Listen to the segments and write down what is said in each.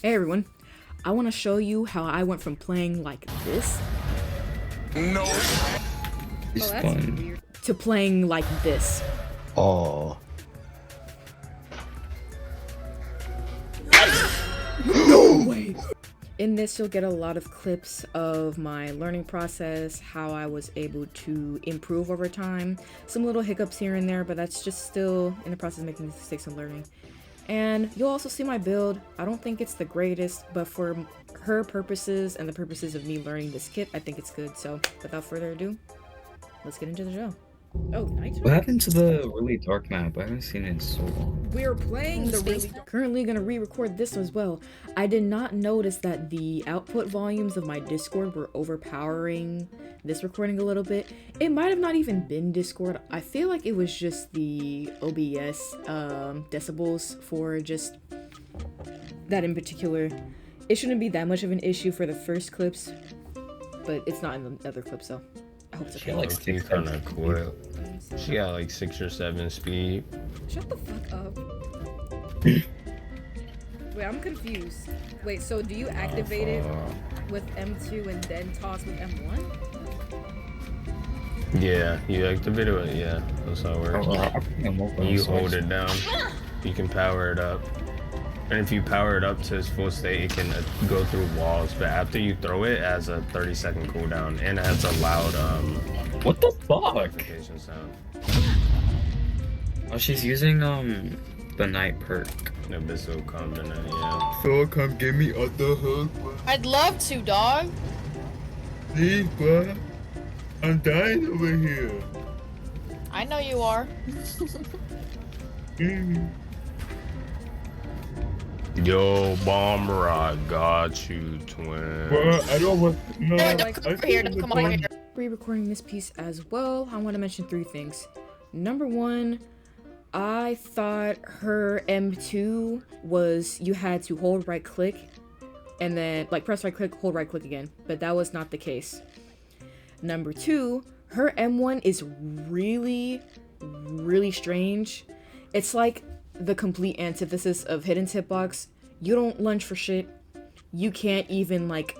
Hey everyone, I want to show you how I went from playing like this It's fun. to playing like this. Oh. No way! In this, you'll get a lot of clips of my learning process, how I was able to improve over time, some little hiccups here and there, but that's just still in the process of making mistakes and learning. And you'll also see my build. I don't think it's the greatest, but for her purposes and the purposes of me learning this kit, I think it's good. So without further ado, let's get into the show. Oh, nice. What happened to the really dark map? I haven't seen it in so long. We're playing the really... Currently gonna re-record this as well. I did not notice that the output volumes of my Discord were overpowering this recording a little bit. It might have not even been Discord. I feel like it was just the OBS decibels for just that in particular. It shouldn't be that much of an issue for the first clips, but it's not in the other clips, so I hope it's okay. Like she's kind of cool. She got like 6 or 7 speed. Shut the fuck up. Wait, I'm confused. Wait, so do you activate it with M2 and then toss with M1? Yeah, you activate it with, yeah, that's how it works. When you hold it down, you can power it up. And if you power it up to its full state, it can go through walls. But after you throw it, it has a 30-second cooldown, and it has a loud What the fuck? notification sound. Oh, she's using the night perk. The Abyssal Combinant, yeah. So come get me out the hook. I'd love to, dog. Please, bro. I'm dying over here. I know you are. Yo, Bomber, I got you, twin. Bro, I don't want. No, Come here, come on here. Re-recording this piece as well. I want to mention 3 things. Number 1, I thought her M2 was you had to hold right click and then like press right click, hold right click again, but that was not the case. Number 2, her M1 is really strange. It's like the complete antithesis of Hidden's hitbox. You don't lunge for shit. You can't even like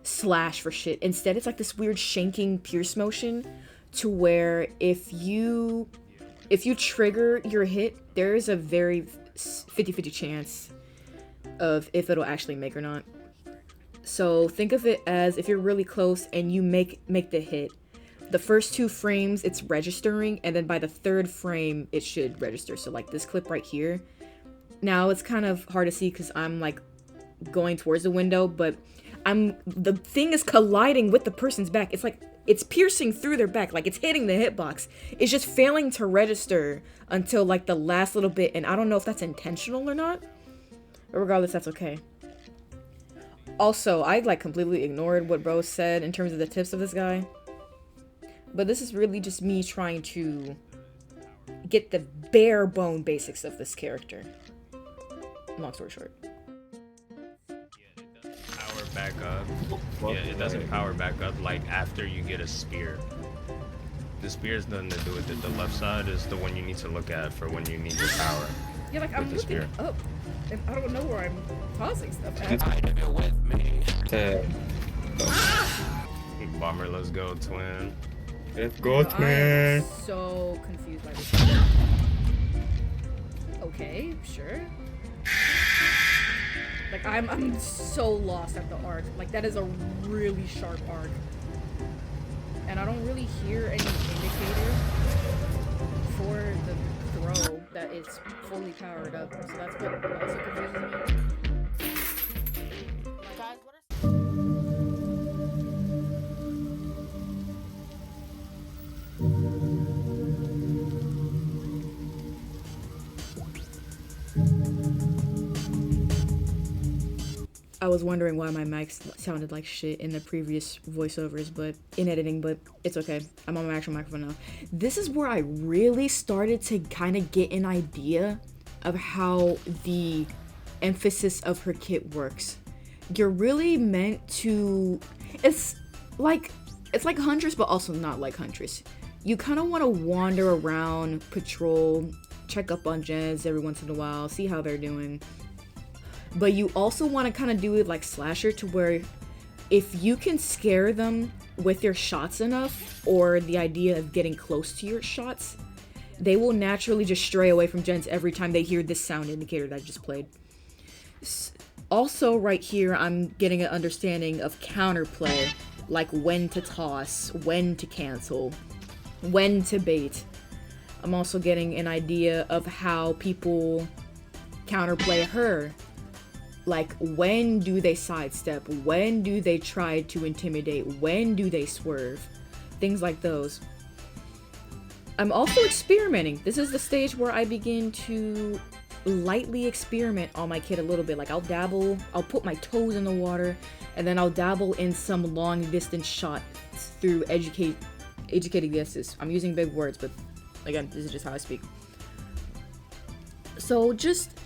slash for shit. Instead, it's like this weird shanking pierce motion to where if you trigger your hit, there is a very 50-50 chance of if it'll actually make or not. So think of it as if you're really close and you make the hit. The first 2 frames it's registering, and then by the 3rd frame it should register. So like this clip right here. Now it's kind of hard to see because I'm like going towards the window, but the thing is colliding with the person's back. It's like it's piercing through their back, like it's hitting the hitbox. It's just failing to register until like the last little bit, and I don't know if that's intentional or not. But regardless, that's okay. Also, I like completely ignored what bro said in terms of the tips of this guy. But this is really just me trying to get the bare bone basics of this character. Long story short. Power back up. Yeah, it doesn't power back up like after you get a spear. The spear has nothing to do with it. The left side is the one you need to look at for when you need your power. Yeah, like I'm looking up, and I don't know where I'm pausing stuff at. With me. Bomber, let's go, twin. Let's go, twin. I'm so confused by this. Okay, sure. Like I'm so lost at the arc. Like that is a really sharp arc, and I don't really hear any indicator for the throw that it's fully powered up. So that's what also confuses me. Guys, what are... I was wondering why my mic sounded like shit in the previous voiceovers, but in editing, but it's okay. I'm on my actual microphone now. This is where I really started to kind of get an idea of how the emphasis of her kit works. You're really meant to... It's like Huntress, but also not like Huntress. You kind of want to wander around, patrol, check up on gens every once in a while, see how they're doing. but you also want to kind of do it like Slasher, to where if you can scare them with your shots enough, or the idea of getting close to your shots, they will naturally just stray away from gens every time they hear this sound indicator that I just played. Also, right here, I'm getting an understanding of counterplay, like when to toss, when to cancel, when to bait. I'm also getting an idea of how people counterplay her. Like, when do they sidestep? When do they try to intimidate? When do they swerve? Things like those. I'm also experimenting. This is the stage where I begin to lightly experiment on my kid a little bit. Like, I'll dabble, I'll put my toes in the water, and then I'll dabble in some long distance shots through educating guesses. I'm using big words, but again, this is just how I speak. So just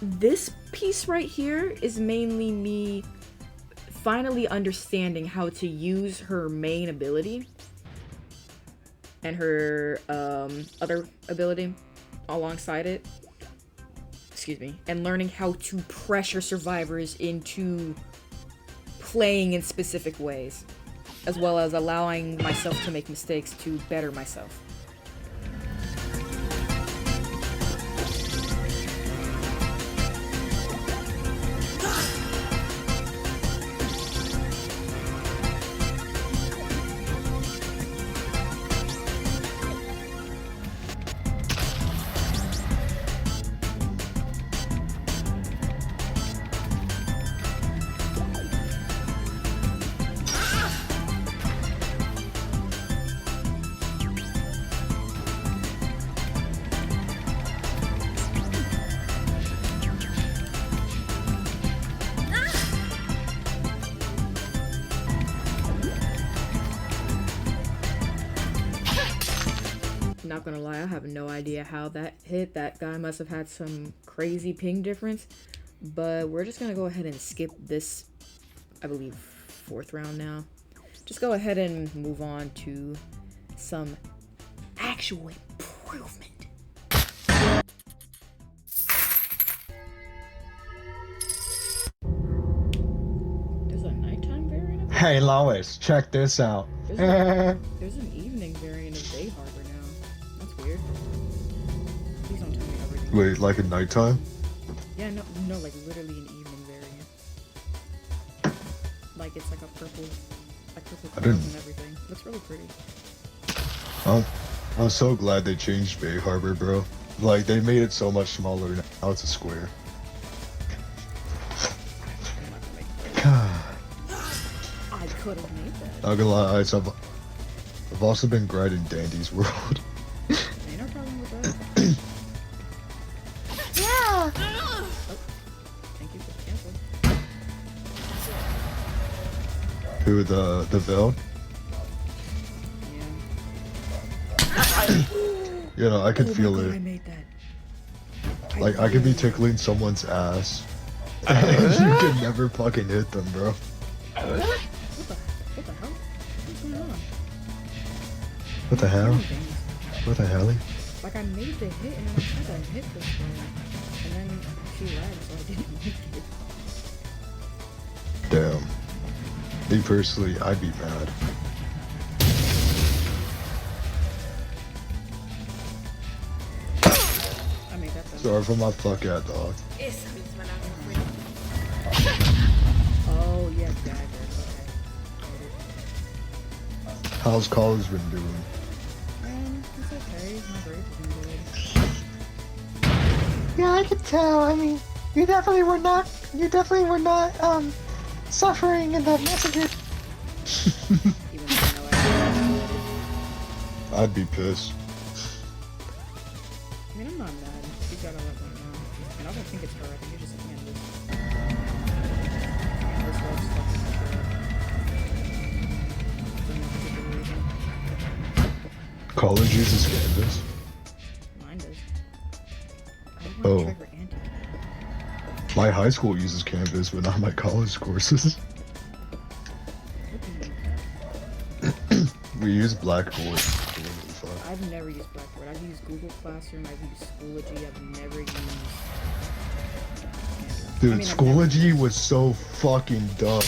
this piece right here is mainly me finally understanding how to use her main ability and her other ability alongside it. Excuse me. And learning how to pressure survivors into playing in specific ways, as well as allowing myself to make mistakes to better myself. Not gonna lie, I have no idea how that hit. That guy must have had some crazy ping difference, but we're just gonna go ahead and skip this, I believe, 4th round now. Just go ahead and move on to some actual improvement. There's a nighttime variant of it? Hey Lois, check this out. There's an evening variant of Bay Harbor now. That's weird. Please don't tell me everything. Wait, like at nighttime? Yeah, no, like literally an evening variant. Like it's like a purple clouds and everything. Looks really pretty. I'm so glad they changed Bay Harbor, bro. Like, they made it so much smaller now. Now it's a square. I could have made that. Not gonna lie, I've also been grinding Dandy's World. Ain't no problem with that. Yeah! Oh, thank you for the cancel. Who, the Veil? Yeah. You know, I could feel God, I it. made that. Like, I could be tickling someone's ass. And you can never fucking hit them, bro. What the hell? What's going on? What the hell? Anything. What the hell? Like I made the hit and then I tried to hit this one. And then she lagged, so I didn't make it. Damn. Me personally, I'd be mad. I made that though. Sorry for my fuck out dog. Oh yeah, dagger. Okay. How's college been doing? It's okay. My grades have been good. Yeah, I could tell. I mean, you definitely were not suffering in that messages. Even though I know I'd be pissed. I mean, I'm not mad. She's got a lot going on. And I don't think it's her. I think it's just a canvas. Canvas loves fucking with her. For no particular reason. College uses Canvas. Mine does. I want Oh. to try her anti. My high school uses Canvas, but not my college courses. What do you mean? We use Blackboard. I've never used Blackboard. I've used Google Classroom. I've used Schoology. I've never used Canvas. Dude, I mean, I've Schoology was so fucking dumb.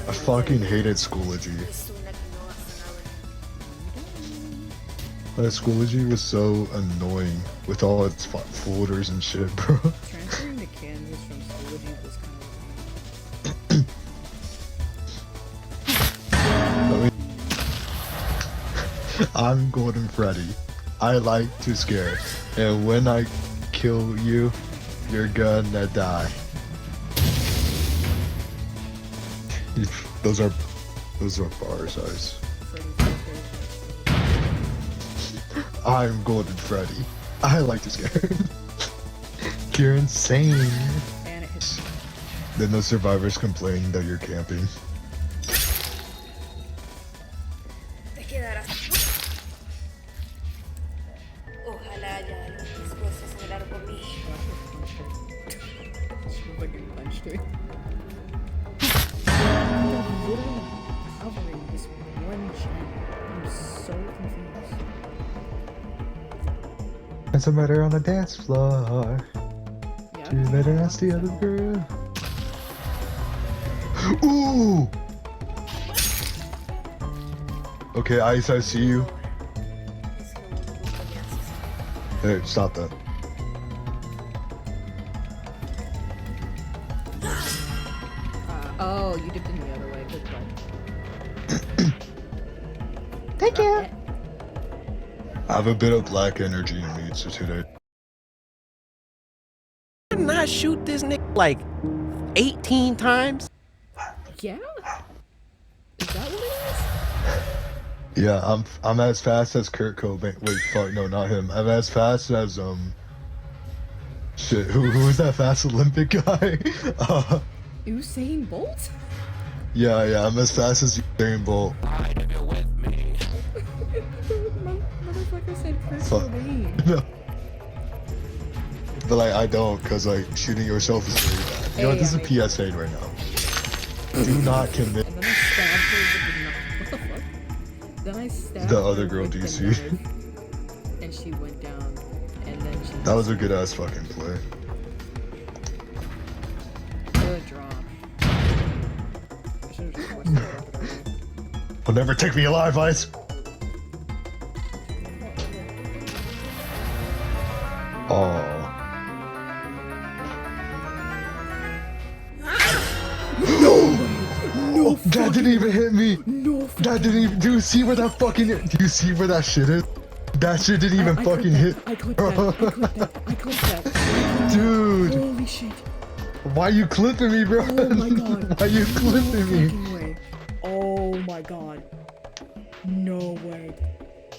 I fucking hated Schoology. Schoology was so annoying with all its folders and shit, bro. Transferring the canvas from Schoology was kind of I'm Golden Freddy. I like to scare, and when I kill you, you're gonna die. Those are bars, guys. I'm Golden Freddy. I like to scare. You're insane. and it hits. Then the survivors complain that you're camping. Ojalá ya después de acelerar por mí. She fucking punched her. Literally covering this one channel. I'm so confused. And somebody on the dance floor. Yeah. You better ask the other girl. Ooh! Okay, Ice, I see you. Hey, stop that. Oh, you dipped in the other way. Good luck. Thank you. I have a bit of black energy in me today. Didn't I shoot this nigga like 18 times? Yeah? Is that what it is? Yeah, I'm as fast as Kurt Cobain. Wait, fuck, no, not him. I'm as fast as shit. Who was that fast Olympic guy? Usain Bolt? Yeah, I'm as fast as Usain Bolt. Motherfucker said Kurt Fuck. Cobain. No. But like, I don't, cause like shooting yourself is very bad. You know, Hey, this is I a PSA right now. Do not commit. And then I stabbed her with the knife. What the fuck? Then I stabbed The her other girl with the DC. knife, and she went down. And then she That was a good ass fucking play. good drop. I should've just watched that episode. Will never take me alive, Ice. Oh. No, that didn't even hit me. No, That didn't even. Do you see where that fucking? Do you see where that shit is? That shit didn't even fucking hit. I clipped that. I clipped that. Dude, Holy shit. why you clipping me, bro? Oh my god. Why you clipping me? No fucking way. Oh my god. No way.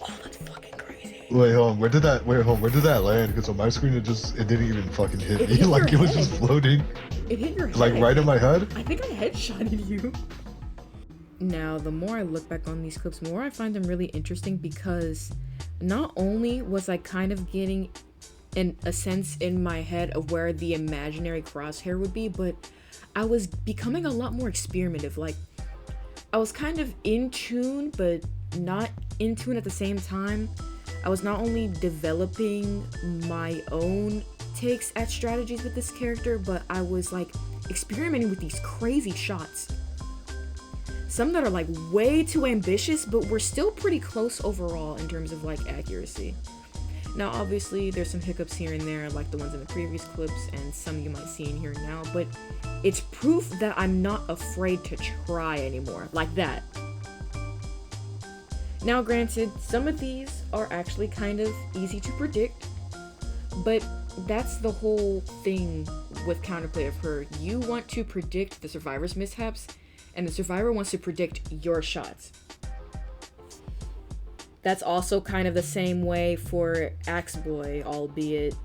Oh, that's fucking crazy. Wait, hold on. Where did that land? Because on my screen it didn't even fucking hit It me. hit Like your it was just head. floating, It hit your head. like right in my head. I think I headshotted you. Now, the more I look back on these clips, the more I find them really interesting because not only was I kind of getting a sense in my head of where the imaginary crosshair would be, but I was becoming a lot more experimentative. Like, I was kind of in tune, but not in tune at the same time. I was not only developing my own takes at strategies with this character, but I was like experimenting with these crazy shots. Some that are like way too ambitious, but we're still pretty close overall in terms of like accuracy. Now, obviously, there's some hiccups here and there, like the ones in the previous clips, and some you might see in here now, but it's proof that I'm not afraid to try anymore, like that. Now, granted, some of these are actually kind of easy to predict, but that's the whole thing with counterplay of her. You want to predict the survivor's mishaps, and the survivor wants to predict your shots. That's also kind of the same way for Axe Boy, albeit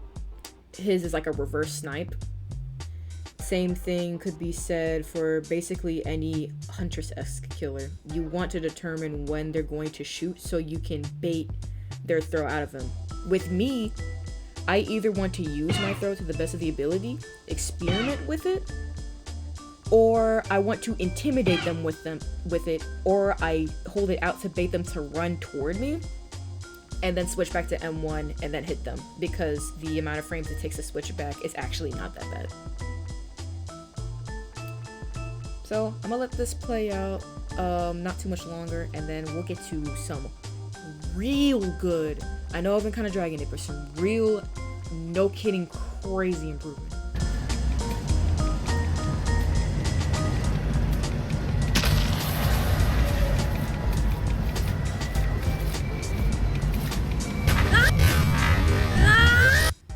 his is like a reverse snipe. Same thing could be said for basically any Huntress-esque killer. You want to determine when they're going to shoot so you can bait their throw out of them. With me, I either want to use my throw to the best of the ability, experiment with it, or I want to intimidate them with it, or I hold it out to bait them to run toward me. and then switch back to M1 and then hit them, because the amount of frames it takes to switch back is actually not that bad. So I'm gonna let this play out not too much longer, and then we'll get to some real good, I know I've been kind of dragging it, but some real, no kidding, crazy improvement.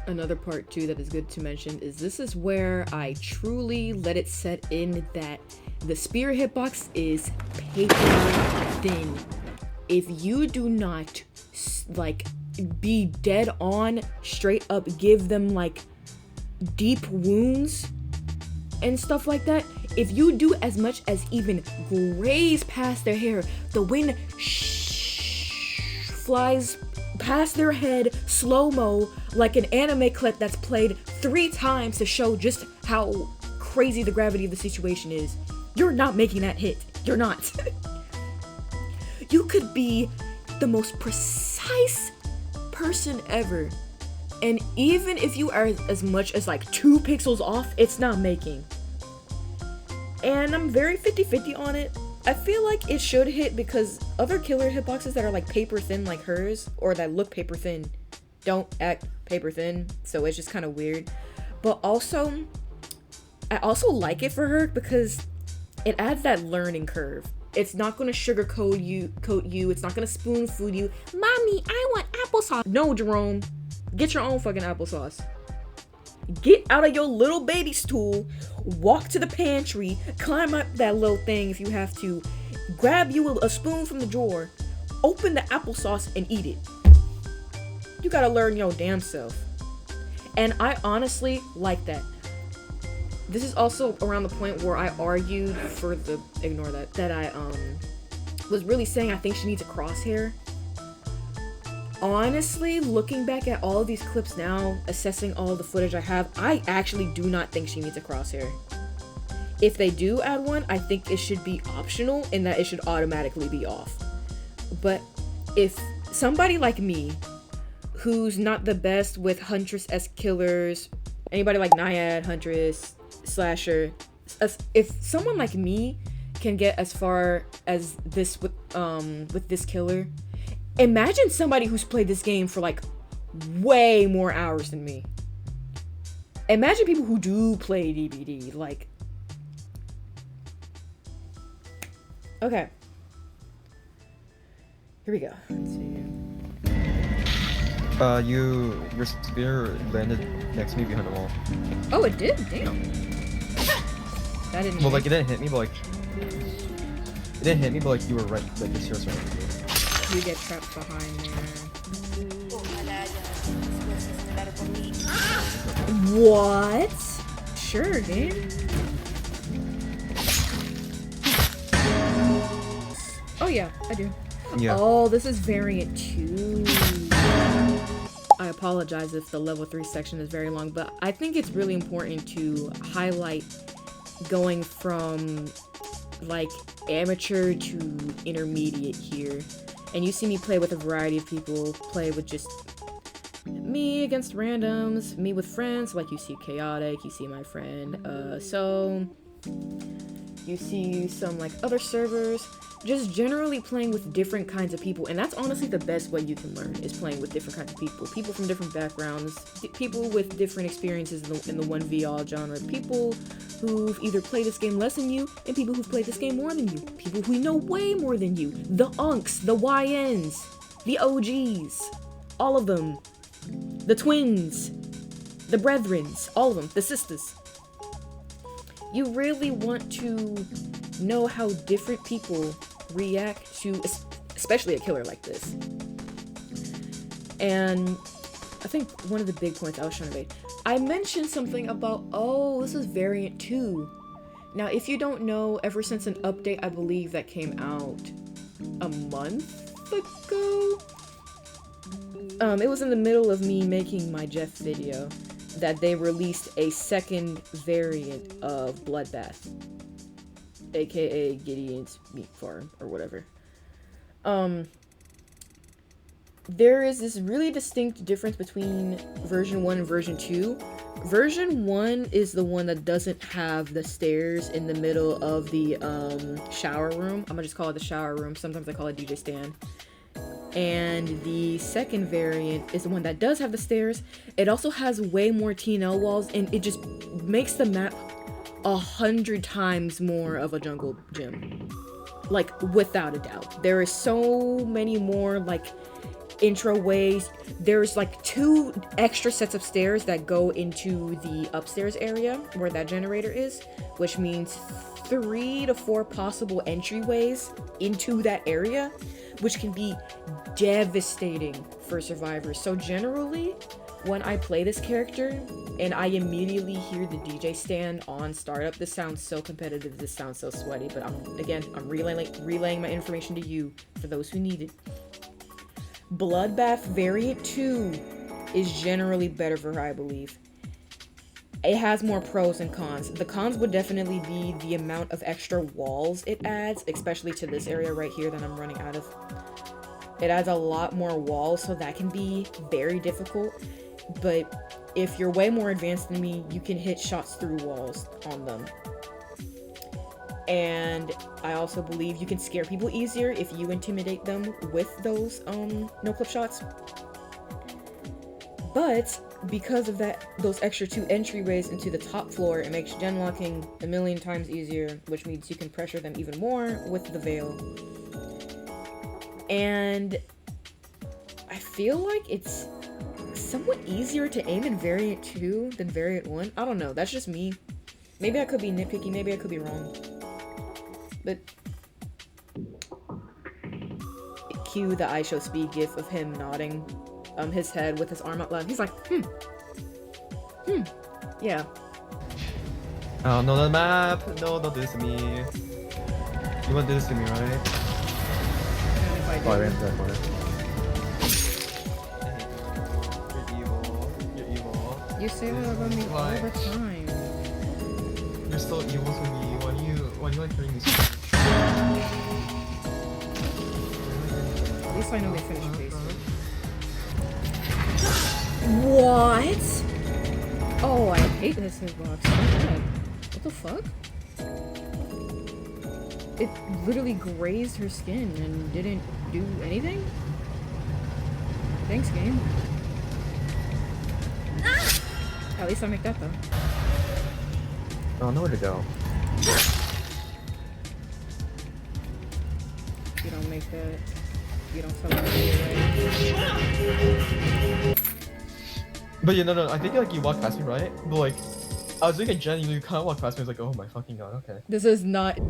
Another part too that is good to mention is this is where I truly let it set in that the spear hitbox is paper thin. If you do not like be dead on, straight up give them like deep wounds and stuff like that, if you do as much as even graze past their hair, the wind flies past their head slow-mo like an anime clip that's played 3 times to show just how crazy the gravity of the situation is. You're not making that hit. You're not. You could be the most precise person ever, and even if you are as much as like 2 pixels off, it's not making. And I'm very 50-50 on it. I feel like it should hit because other killer hitboxes that are like paper thin like hers, or that look paper thin, don't act paper thin, so it's just kind of weird. But also, I also like it for her because it adds that learning curve. It's not gonna sugarcoat you. It's not gonna spoon food you. Mommy, I want applesauce. No, Jerome, get your own fucking applesauce. Get out of your little baby stool, walk to the pantry, climb up that little thing if you have to, grab you a spoon from the drawer, open the applesauce and eat it. You gotta learn your damn self. And I honestly like that. This is also around the point where I argued for the, ignore that, that I was really saying I think she needs a crosshair. Honestly, looking back at all of these clips now, assessing all of the footage I have, I actually do not think she needs a crosshair. If they do add one, I think it should be optional in that it should automatically be off. But if somebody like me, who's not the best with Huntress-esque killers, anybody like Naiad, Huntress, Slasher, if someone like me can get as far as this with this killer, imagine somebody who's played this game for like way more hours than me. Imagine people who do play DBD, like. Okay. Here we go. Let's see. Your spear landed next to me behind the wall. Oh, it did? Damn. That didn't. Well, like it didn't hit me, but like it didn't hit me, but like you were right, like the stairs right over here. You get trapped behind there. What? Sure, dude. Oh yeah, I do. Yeah. Oh, this is variant 2. I apologize if the level 3 section is very long, but I think it's really important to highlight going from like amateur to intermediate here. And you see me play with a variety of people, play with just me against randoms, me with friends, like you see Chaotic, you see my friend, so you see some like other servers, just generally playing with different kinds of people. And that's honestly the best way you can learn, is playing with different kinds of people from different backgrounds, people with different experiences in the 1v genre, people who've either played this game less than you, and people who've played this game more than you, people who know way more than you, the unks, the YNs, the OGs, all of them, the twins, the brethrens, all of them, the sisters. You really want to know how different people react to, especially a killer like this. And I think one of the big points I was trying to make, I mentioned something about, oh, this is variant 2. Now, if you don't know, ever since an update, I believe that came out a month ago, it was in the middle of me making my Jeff video that they released a second variant of Bloodbath, aka Gideon's Meat Farm or whatever. there is this really distinct difference between version 1 and version 2. Version 1 is the one that doesn't have the stairs in the middle of the shower room. I'm gonna just call it the shower room. Sometimes I call it DJ stand. And the second variant is the one that does have the stairs. It also has way more TNL walls, and it just makes the map 100 times more of a jungle gym. Like, without a doubt. There are so many more, like, intro ways. There's like 2 extra sets of stairs that go into the upstairs area where that generator is, which means 3 to 4 possible entryways into that area, which can be devastating for survivors. So generally, when I play this character and I immediately hear the DJ stand on startup, this sounds so competitive, this sounds so sweaty, but I'm relaying my information to you for those who need it. Bloodbath variant 2 is generally better for her, I believe. It has more pros and cons. The cons would definitely be the amount of extra walls it adds, especially to this area right here that I'm running out of. It adds a lot more walls, so that can be very difficult. But if you're way more advanced than me, you can hit shots through walls on them. And I also believe you can scare people easier if you intimidate them with those no-clip shots. But because of that, those extra 2 entryways into the top floor, it makes gen locking a million times easier, which means you can pressure them even more with the veil. And I feel like it's somewhat easier to aim in variant 2 than variant 1. I don't know, that's just me. Maybe I could be nitpicky, maybe I could be wrong. But cue the I show speed gif of him nodding his head with his arm out loud. He's like, yeah. Oh, no, the map. No, don't do this to me. You want to do this to me, right? And if I do, Oh, I ran to that corner. You're evil. You're evil. you say that about me all the time. You're so evil to me. Why do you like turning these? At least I know they finished phase 2. What? Oh, I hate this hitbox. What the fuck? It literally grazed her skin and didn't do anything? Thanks, game. At least I make that though. Oh, nowhere to go. You don't make that. You don't tell me. But yeah, no, I think like you walked past me, right? But like, I was doing a gen, you kind of walked past me. I was like, oh my fucking god, okay. This is not.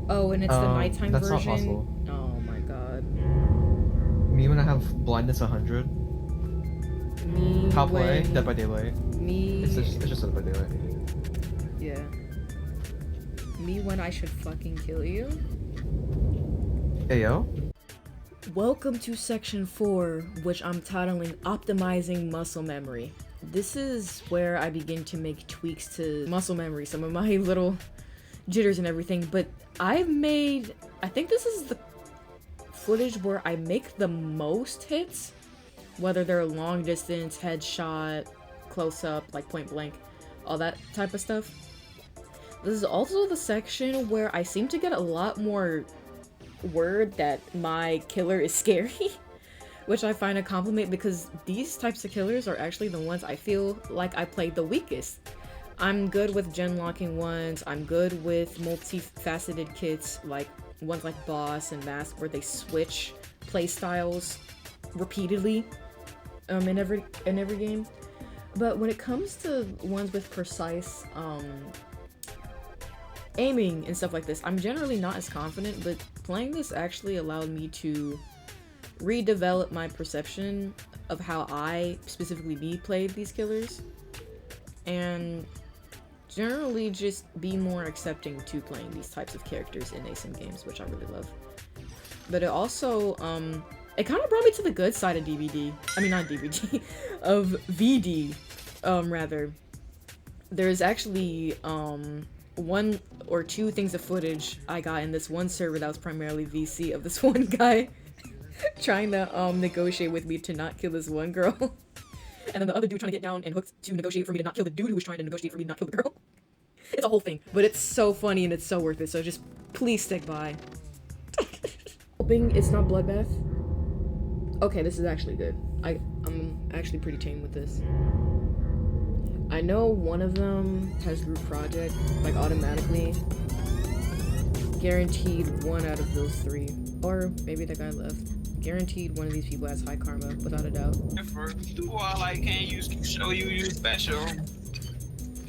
Oh, and it's the nighttime that's version. Not possible. Oh my god. Me when I have blindness 100. Me How play? when... Dead by Daylight. Me. It's just Dead by Daylight. Yeah. Me when I should fucking kill you. Hey yo. Welcome to section 4, which I'm titling Optimizing Muscle Memory. This is where I begin to make tweaks to muscle memory, some of my little jitters and everything, but I think this is the footage where I make the most hits, whether they're long distance, headshot, close up, like point blank, all that type of stuff. This is also the section where I seem to get a lot more word that my killer is scary, which I find a compliment because these types of killers are actually the ones I feel like I played the weakest. I'm good with gen locking ones, I'm good with multifaceted kits like ones like Boss and Mask where they switch playstyles repeatedly in every game. But when it comes to ones with precise aiming and stuff like this, I'm generally not as confident, but playing this actually allowed me to redevelop my perception of how I, specifically played these killers, and generally just be more accepting to playing these types of characters in asym games, which I really love. But it also, it kind of brought me to the good side of DVD. I mean, not DVD, of VD, rather. There's actually, 1 or 2 things of footage I got in this one server that was primarily VC of this one guy trying to negotiate with me to not kill this one girl. And then the other dude trying to get down and hooked to negotiate for me to not kill the dude who was trying to negotiate for me to not kill the girl. It's a whole thing. But it's so funny and it's so worth it, so just please stick by. Hoping it's not bloodbath. Okay, this is actually good. I'm actually pretty tame with this. I know one of them has group project, like automatically. Guaranteed one out of those 3. Or maybe the guy left. Guaranteed one of these people has high karma, without a doubt. Do all I can use to show you special.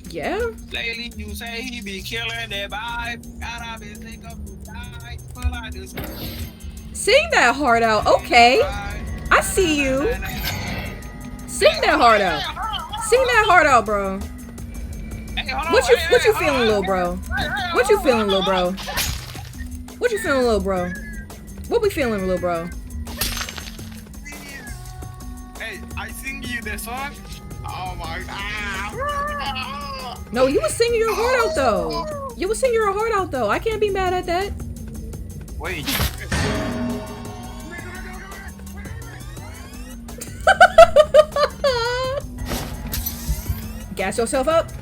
Yeah? Lately you say he be killing that vibe. Gotta be sick of you die. Well, I just Sing that heart out, okay. I see you. Sing that heart out. Sing that heart out, bro. What you feeling, little bro? What you feeling, little bro? What you feeling, little bro? What we feeling, little bro? Hey, I sing you the song. Oh my god. No, you was singing your heart out though. You was singing your heart out though. I can't be mad at that. Wait. Gas yourself up.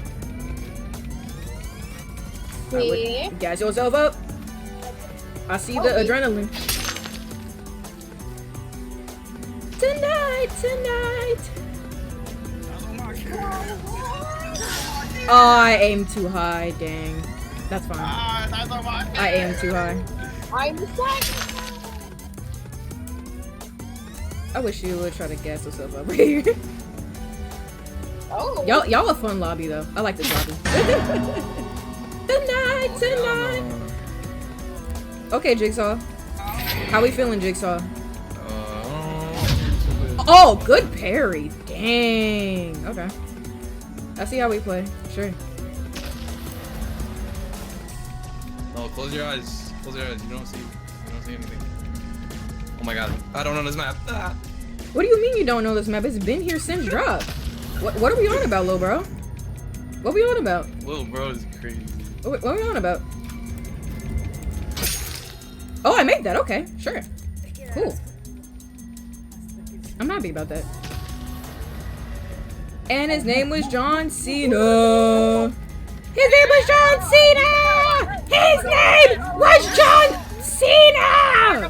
Gas yourself up. I see the adrenaline. Tonight. Oh, I aimed too high. Dang. That's fine. I aimed too high. I wish you would try to gas yourself up right here. Oh. Y'all a fun lobby though. I like this lobby. Tonight. Okay, Jigsaw. How we feeling, Jigsaw? Oh, good parry. Dang. Okay. I see how we play. Sure. Oh, close your eyes. Close your eyes. You don't see anything. Oh my god. I don't know this map. Ah. What do you mean you don't know this map? It's been here since drop. What are we on about, lil bro? What are we on about? Lil bro is crazy. What are we on about? Oh, I made that. Okay, sure. Cool. I'm happy about that. And his name was John Cena. His name was John Cena. His name was John Cena.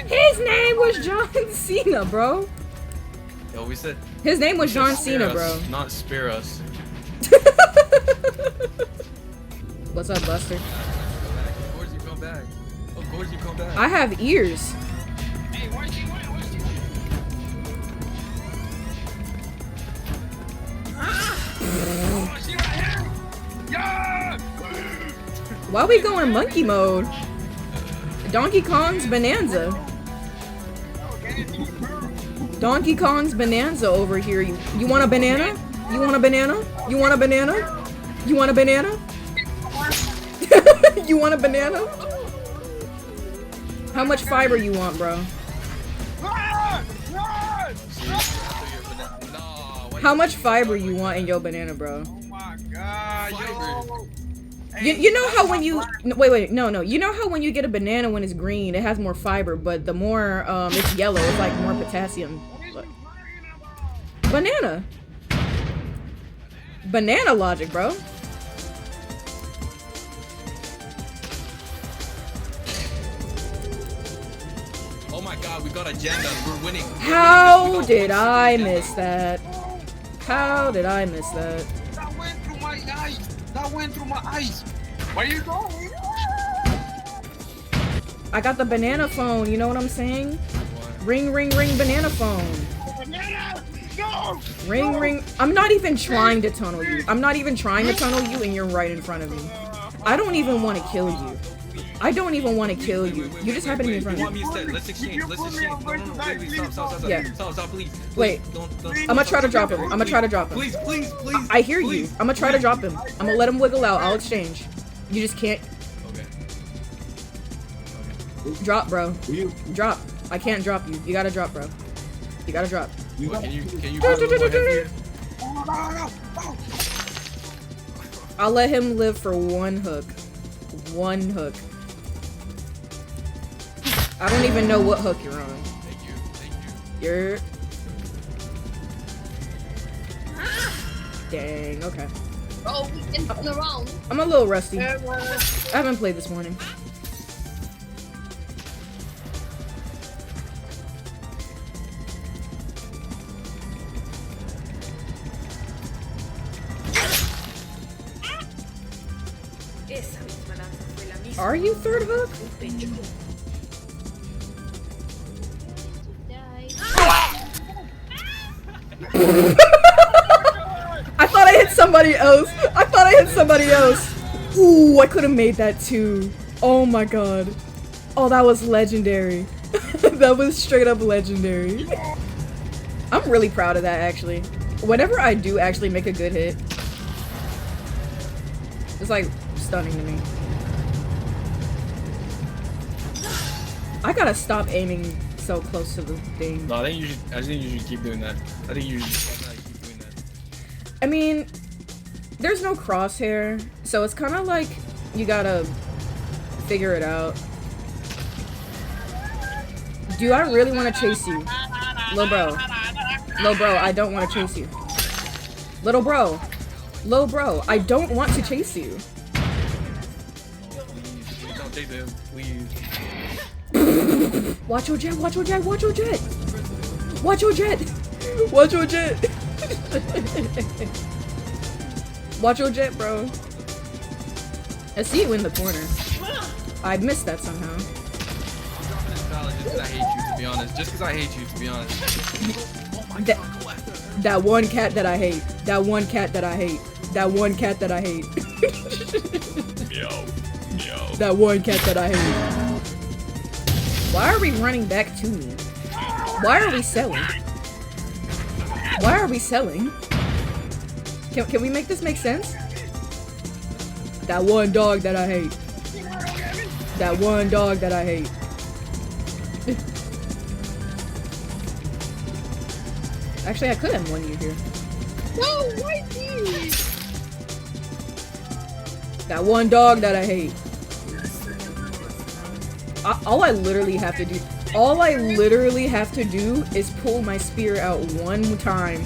His name was John Cena, bro. Yo, we said. His name was John Cena, bro. Not spare us. What's up, Buster? Of course you come back. Of course you come back. I have ears. Hey, where's she going? Oh, she right here. Yeah. Why we going monkey mode? Donkey Kong's Bonanza. Donkey Kong's Bonanza over here. You want a banana? You want a banana? You want a banana? You want a banana? You want a banana? How much fiber you want, bro? How much fiber you want in your banana, bro? Oh my god, yo. You know how when you wait no you know how when you get a banana when it's green it has more fiber, but the more it's yellow it's like more potassium. Banana logic, bro. Oh my god, we got agenda. We're winning. How did I miss that? How did I miss that? That went through my eyes. That went through my eyes. Where you going? I got the banana phone, you know what I'm saying? Ring, ring, ring, banana phone. Banana! No! Ring, ring. I'm not even trying to tunnel you. I'm not even trying to tunnel you and you're right in front of me. I don't even want to kill you. I don't even want to kill you. You just happen to be in front of me. Let's exchange. Let's exchange. No, wait, stop. Yeah. Stop, please. Wait. I'm gonna try to drop him. I'm gonna try to drop him. Please. I hear you. I'm gonna try to drop him. I'm gonna let him wiggle out. I'll exchange. You just can't. Okay. Drop, bro. Drop. I can't drop you. You gotta drop, bro. You gotta drop. Can you go a little more heavier? I'll let him live for one hook. One hook. I don't even know what hook you're on. Thank you. You're... Dang, okay. Oh, we can turn around. I'm a little rusty. I haven't played this morning. Esa misma lanza fue la misma. Are you third hook? Pecho. I thought I hit somebody else. I thought I hit somebody else. Ooh, I could have made that too. Oh my god. Oh, that was legendary. That was straight up legendary. I'm really proud of that actually. Whenever I do actually make a good hit, it's like stunning to me. I gotta stop aiming so close to the thing. No, I think you should keep doing that. I think you should keep doing that. I mean, there's no crosshair, so it's kind of like you gotta figure it out. Do I really want to chase you? Lil bro. Lil bro, I don't want to chase you. Little bro. Lil bro, I don't want to chase you. Please don't chase him. Please. Watch your jet, watch your jet, watch your jet! Watch your jet! Watch your jet! Watch your jet, bro. I see you in the corner. I missed that somehow. Just because I hate you, to be honest. Just because I hate you, to be honest. Oh my god. That one cat that I hate. That one cat that I hate. That one cat that I hate. Yo. That one cat that I hate. Why are we running back to me? Why are we selling? Why are we selling? Can we make this make sense? That one dog that I hate. That one dog that I hate. Actually, I could have won you here. No, why you? That one dog that I hate. All I literally have to do is pull my spear out one time.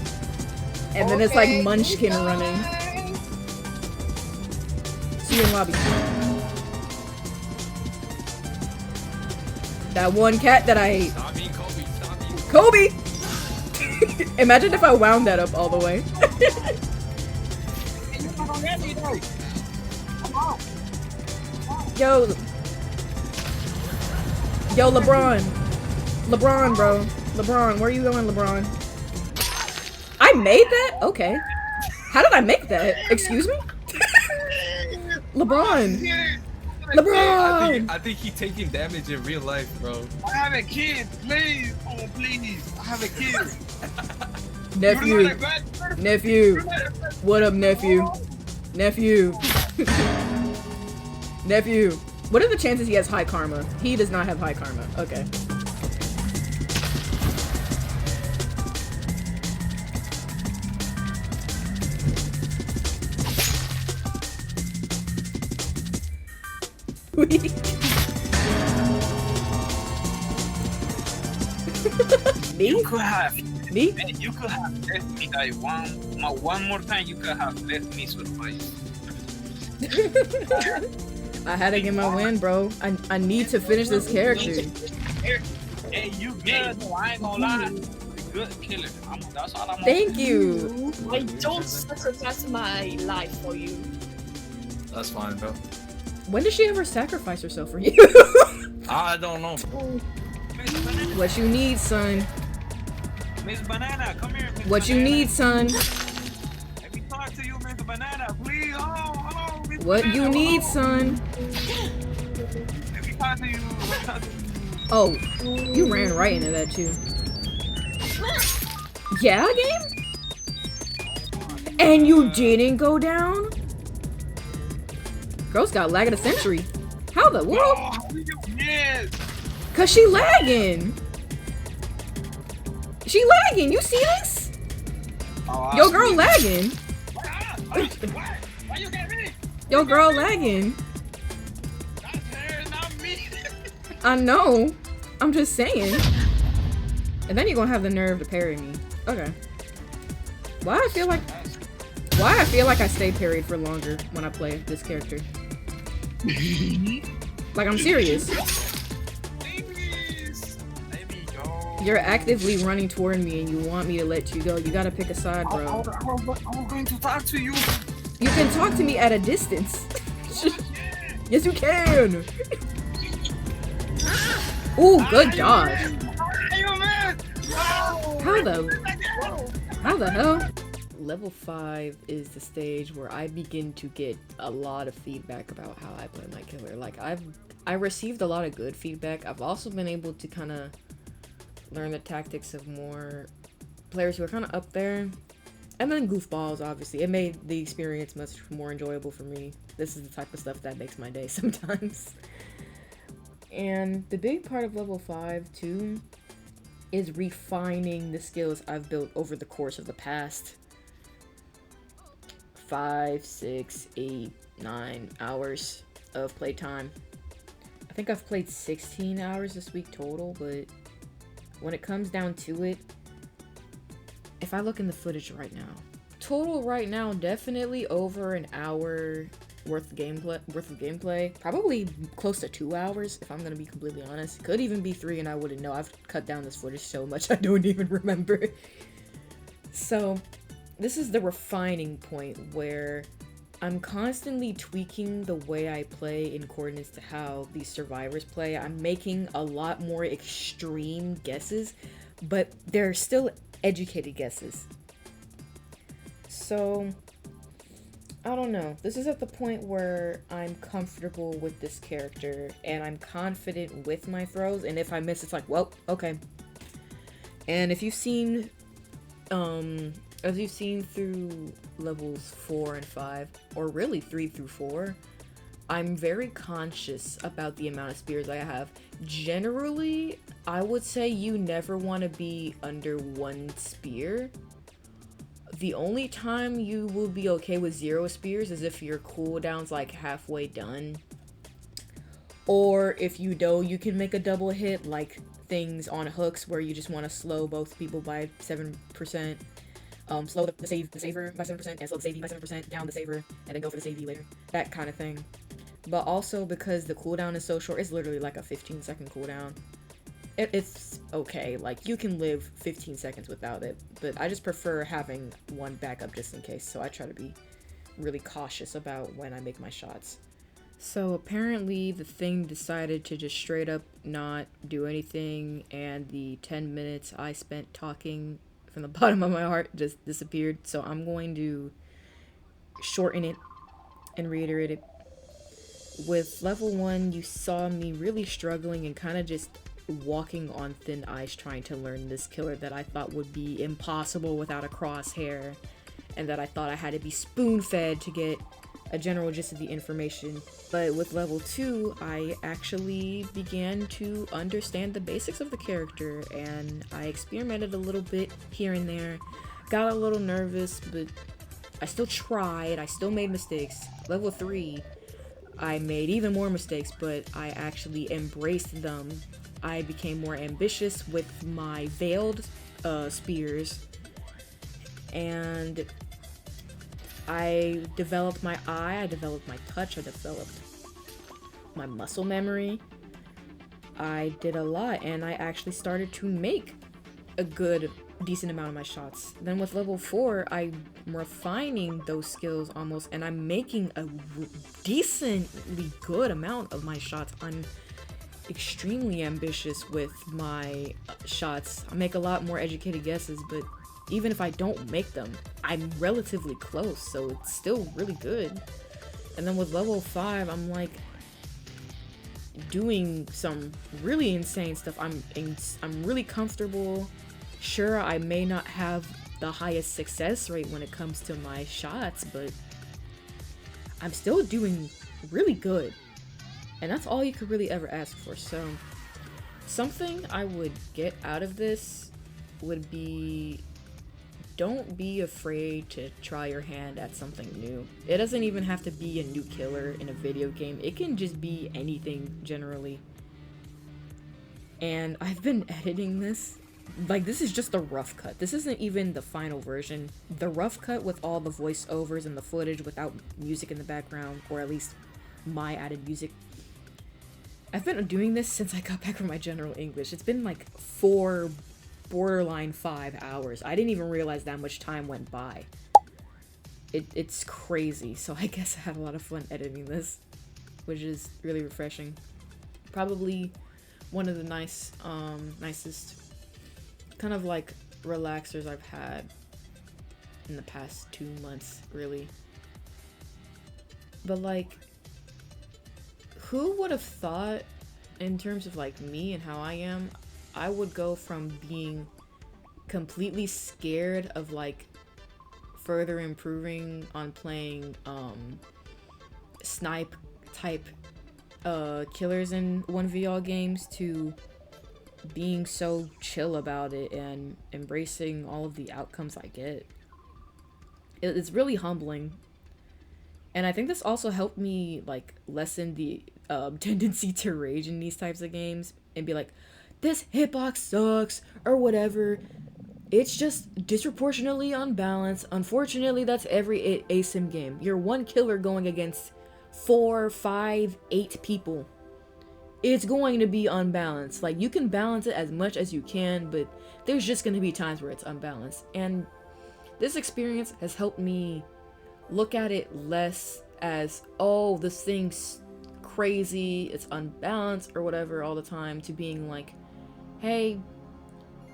And then it's like Munchkin running. See you in lobby. That one cat that I hate. Stop being Kobe. Stop being Kobe! Imagine if I wound that up all the way. Yo, LeBron. LeBron, bro. LeBron, where are you going, LeBron? I made that? Okay. How did I make that? Excuse me? LeBron. LeBron! I think he's taking damage in real life, bro. I have a kid, please. Oh, please. I have a kid. Nephew. Nephew. What up, nephew? Nephew. Nephew. What are the chances he has high karma? He does not have high karma. Okay. Me? You could have. Me? You could have left me like one more time. You could have left me surprise. I had to get my win, bro. I need to finish this character. Hey, you good? No, I ain't gonna lie. You good killer. That's all I'm. Thank you. I don't sacrifice my life for you. That's fine, bro. When did she ever sacrifice herself for you? I don't know. What you need, son? Miss Banana, come here. Miss What you Banana. need, son? Let me talk to you, Miss Banana, please. Hello, Miss What Banana, you need, hello. son? Let me talk to you. Oh, you ran right into that too. Yeah, game? And you didn't go down? Girl's got lag of the century. How the world? Oh, yes. Cause she lagging. She lagging. You see this? Oh, Yo, girl lagging. Why you get me? Yo, girl lagging. That's her, not me. I know. I'm just saying. And then you're gonna have the nerve to parry me. Okay. Why I feel like I stay parried for longer when I play this character. Like, I'm serious. You're actively running toward me and you want me to let you go. You gotta pick a side, bro. I'm going to talk to you. You can talk to me at a distance. Yes, you can. Ooh, good dodge. How the hell? Level 5 is the stage where I begin to get a lot of feedback about how I play my killer. Like, I received a lot of good feedback. I've also been able to kind of learn the tactics of more players who are kind of up there. And then goofballs, obviously. It made the experience much more enjoyable for me. This is the type of stuff that makes my day sometimes. And the big part of level 5, too, is refining the skills I've built over the course of the past 5, 6, 8, 9 hours of playtime. I think I've played 16 hours this week total, but when it comes down to it, if I look in the footage right now, total right now, definitely over an hour worth of gameplay. Probably close to 2 hours, if I'm gonna be completely honest. Could even be 3 and I wouldn't know. I've cut down this footage so much I don't even remember. So, this is the refining point where I'm constantly tweaking the way I play in accordance to how these survivors play. I'm making a lot more extreme guesses, but they're still educated guesses. So, I don't know. This is at the point where I'm comfortable with this character and I'm confident with my throws, and if I miss, it's like, well, okay. And if you've seen through levels 4 and 5, or really 3 through 4, I'm very conscious about the amount of spears I have. Generally, I would say you never want to be under 1 spear. The only time you will be okay with 0 spears is if your cooldown's like halfway done. Or if you know you can make a double hit, like things on hooks where you just want to slow both people by 7%. Slow the saver by 7% and slow the savey by 7%, down the saver, and then go for the savey later. That kind of thing. But also because the cooldown is so short, it's literally like a 15-second cooldown. It's okay, like you can live 15 seconds without it, but I just prefer having 1 backup just in case, so I try to be really cautious about when I make my shots. So apparently the thing decided to just straight up not do anything, and the 10 minutes I spent talking from the bottom of my heart just disappeared, so I'm going to shorten it and reiterate it. With level 1, you saw me really struggling and kind of just walking on thin ice trying to learn this killer that I thought would be impossible without a crosshair, and that I thought I had to be spoon-fed to get a general gist of the information. But with level 2, I actually began to understand the basics of the character, and I experimented a little bit here and there, got a little nervous, but I still tried, I still made mistakes. Level 3, I made even more mistakes, but I actually embraced them. I became more ambitious with my veiled spears, and I developed my eye, I developed my touch, I developed my muscle memory. I did a lot, and I actually started to make a decent amount of my shots. Then with level 4, I'm refining those skills almost, and I'm making a decently good amount of my shots. I'm extremely ambitious with my shots. I make a lot more educated guesses, but even if I don't make them, I'm relatively close, so it's still really good. And then with level 5, I'm like doing some really insane stuff. I'm really comfortable. Sure, I may not have the highest success rate when it comes to my shots, but I'm still doing really good. And that's all you could really ever ask for. So, something I would get out of this would be, don't be afraid to try your hand at something new. It doesn't even have to be a new killer in a video game. It can just be anything, generally. And I've been editing this like, this is just the rough cut. This isn't even the final version. The rough cut with all the voiceovers and the footage without music in the background, or at least my added music. I've been doing this since I got back from my general English. It's been like 4, borderline 5 hours. I didn't even realize that much time went by. It's crazy, so I guess I had a lot of fun editing this, which is really refreshing. Probably one of the nicest kind of like relaxers I've had in the past 2 months, really. But like, who would have thought, in terms of like me and how I am, I would go from being completely scared of like further improving on playing snipe type killers in 1v games to being so chill about it and embracing all of the outcomes I get. It's really humbling. And I think this also helped me like lessen the tendency to rage in these types of games and be like, this hitbox sucks or whatever. It's just disproportionately unbalanced. Unfortunately, that's every asym game. You're one killer going against 4, 5, 8 people. It's going to be unbalanced. Like, you can balance it as much as you can, but there's just going to be times where it's unbalanced. And this experience has helped me look at it less as, oh, this thing's crazy, it's unbalanced or whatever all the time, to being like, hey,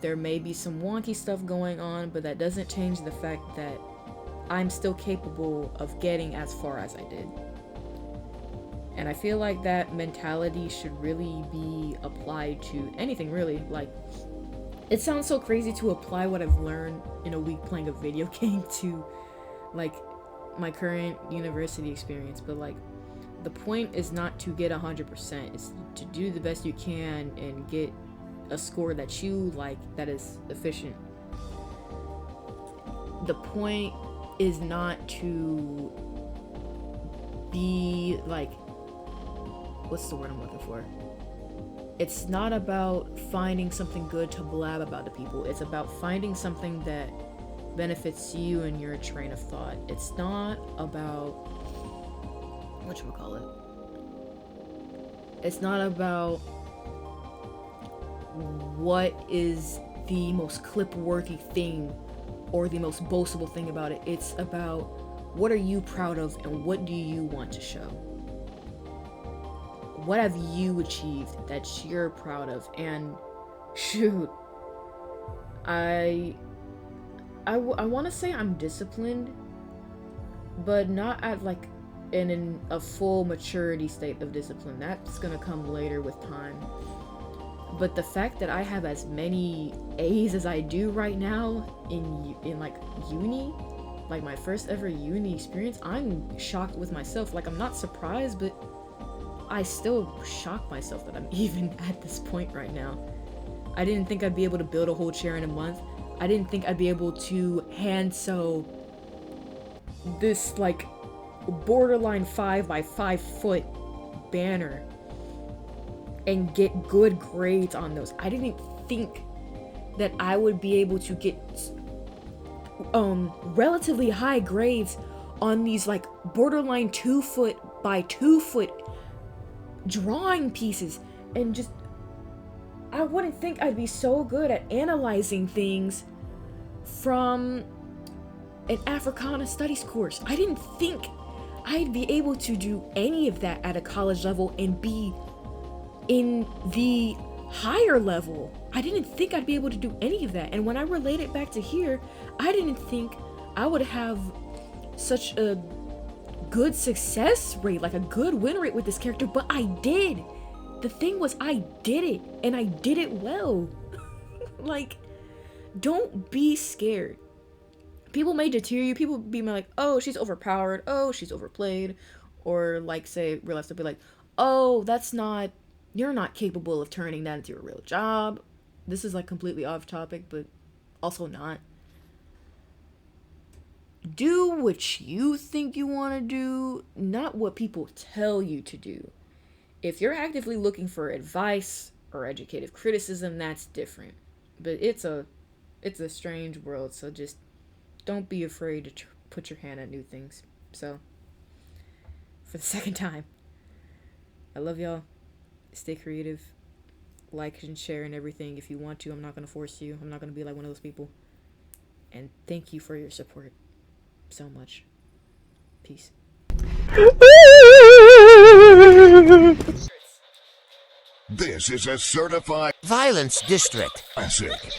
there may be some wonky stuff going on, but that doesn't change the fact that I'm still capable of getting as far as I did. And I feel like that mentality should really be applied to anything, really. Like, it sounds so crazy to apply what I've learned in a week playing a video game to, like, my current university experience, but like, the point is not to get 100%, it's to do the best you can and get a score that you like, that is efficient. The point is not to be like, what's the word I'm looking for? It's not about finding something good to blab about to people. It's about finding something that benefits you and your train of thought. It's not about, whatchamacallit? It's not about what is the most clip-worthy thing or the most boastable thing about it. It's about what are you proud of and what do you want to show. What have you achieved that you're proud of? And shoot, I want to say I'm disciplined, but not at like in a full maturity state of discipline. That's gonna come later with time. But the fact that I have as many A's as I do right now in like uni, like my first ever uni experience, I'm shocked with myself. Like, I'm not surprised, but I still shock myself that I'm even at this point right now. I didn't think I'd be able to build a whole chair in a month. I didn't think I'd be able to hand sew this like borderline 5 by 5 foot banner and get good grades on those. I didn't think that I would be able to get relatively high grades on these like borderline 2 foot by 2 foot drawing pieces, and just I wouldn't think I'd be so good at analyzing things from an Africana studies course. I didn't think I'd be able to do any of that at a college level and be in the higher level. I didn't think I'd be able to do any of that. And when I relate it back to here, I didn't think I would have such a good success rate, like a good win rate with this character, but I did. The thing was, I did it, and I did it well. Like, don't be scared. People may deter you. People be like, oh, she's overpowered. Oh, she's overplayed. Or like, say, real life, they'll be like, oh, you're not capable of turning that into a real job. This is like completely off topic, but also not. Do what you think you want to do, not what people tell you to do. If you're actively looking for advice or educative criticism, that's different. But it's a strange world, so just don't be afraid to put your hand at new things. So, for the second time, I love y'all. Stay creative. Like and share and everything if you want to. I'm not going to force you. I'm not going to be like one of those people. And thank you for your support so much. Peace. This is a certified Violence District. classic.